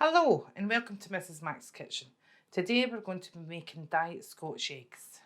Hello and welcome to Mrs. Mac's Kitchen. Today we're going to be making Diet Scotch Eggs.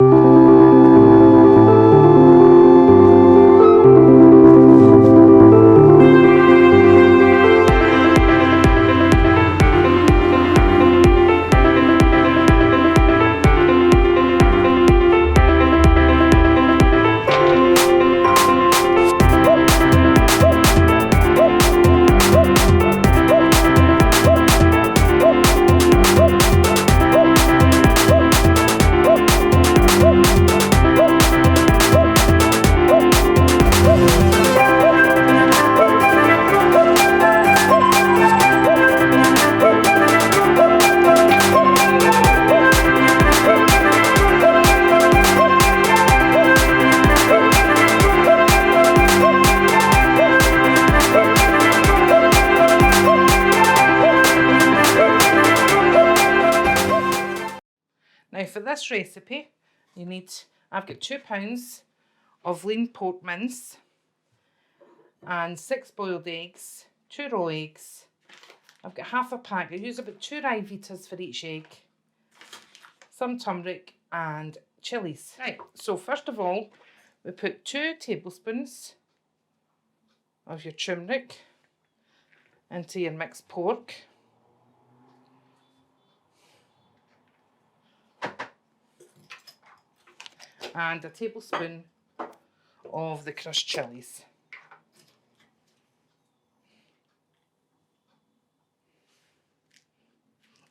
Now for this recipe, I've got 2 pounds of lean pork mince and 6 boiled eggs, 2 raw eggs. I've got half a pack. I use about 2 rye vitas for each egg, some turmeric and chilies. Right, so first of all, we put 2 tablespoons of your turmeric into your mixed pork. And a tablespoon of the crushed chilies.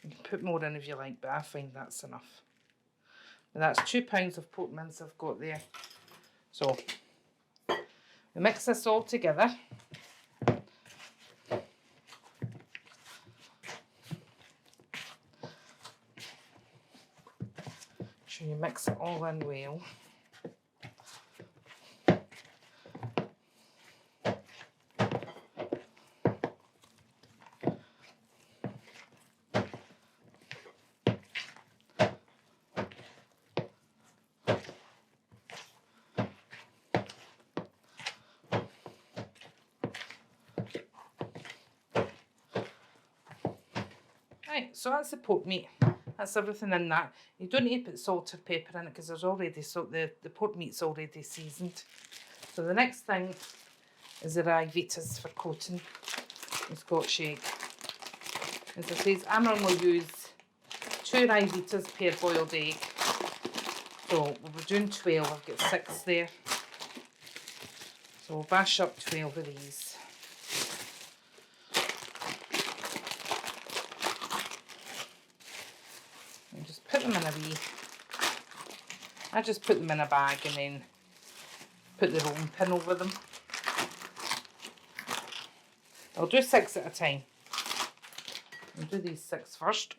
You can put more in if you like, but I find that's enough. And that's 2 pounds of pork mince I've got there. So we mix this all together. So you mix it all in well. Right, so that's the pork meat. That's everything in that. You don't need to put salt or pepper in it because there's already the pork meat's already seasoned. So the next thing is the rye vitas for coating the Scotch egg. As I say, I normally use 2 rye vitas per boiled egg. So we're doing 12. I've got 6 there. So we'll bash up 12 of these. Put them in I just put them in a bag and then put the rolling pin over them. I'll do 6 at a time. I'll do these 6 first.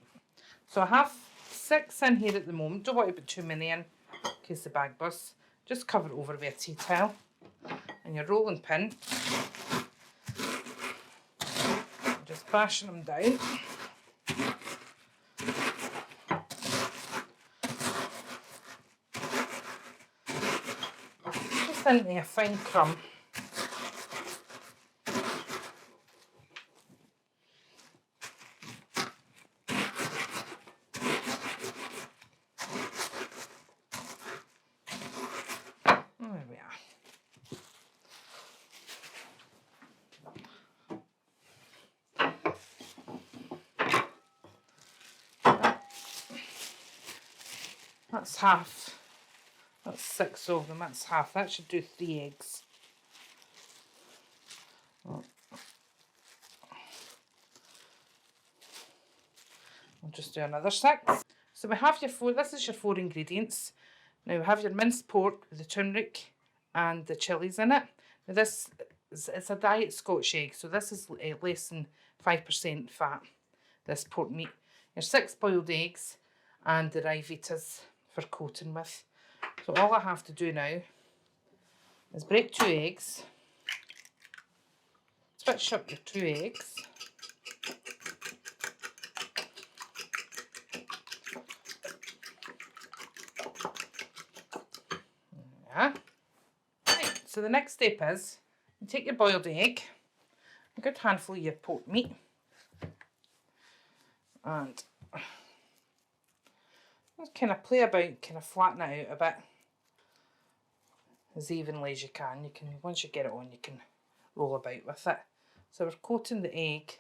So I have 6 in here at the moment. Don't want to put too many in case the bag bursts. Just cover it over with a tea towel and your rolling pin. Just bashing them down. Into a fine crumb. There we are. That's half. That's 6 of them, that's half. That should do 3 eggs. I'll just do another 6. So we have your 4, this is your 4 ingredients. Now we have your minced pork with the turmeric and the chilies in it. Now this it's a Diet Scotch egg, so this is less than 5% fat, this pork meat. Your 6 boiled eggs and the rye vitas for coating with. So all I have to do now is break 2 eggs, switch up your 2 eggs, yeah. Right, so the next step is you take your boiled egg, a good handful of your pork meat, And just kind of play about, kind of flatten it out a bit as evenly as you can. You can, once you get it on, you can roll about with it. So we're coating the egg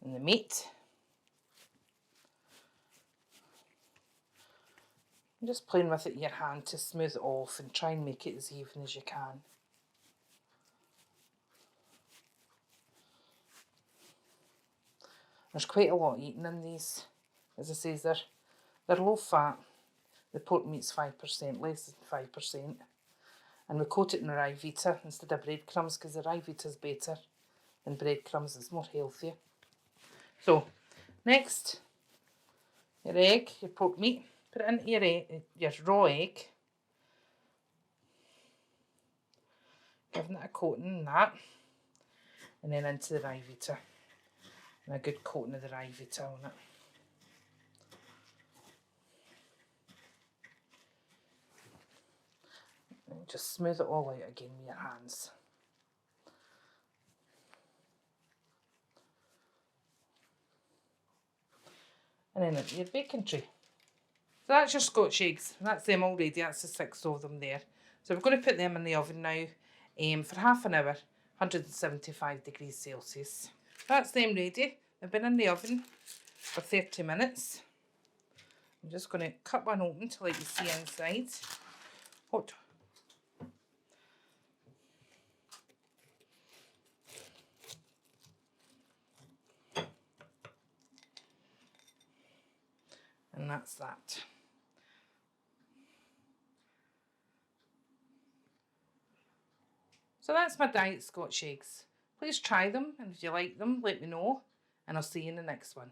and the meat. I'm just playing with it in your hand to smooth it off and try and make it as even as you can. There's quite a lot eaten in these. As I say, they're low fat. The pork meat's 5%, less than 5%. And we coat it in rye vita instead of breadcrumbs because the rye vita's better than breadcrumbs. It's more healthier. So, next, your egg, your pork meat. Put it into your raw egg. Giving it a coating and that. And then into the rye vita. And a good coating of the rye vita on it. And just smooth it all out again with your hands. And then into your baking tray. So that's your Scotch eggs. That's them already. That's the 6 of them there. So we're going to put them in the oven now for half an hour, 175 degrees Celsius. That's them ready. They've been in the oven for 30 minutes. I'm just going to cut one open to let you see inside. Hot. And that's that. So that's my Diet Scotch eggs. Please try them, and if you like them, let me know, and I'll see you in the next one.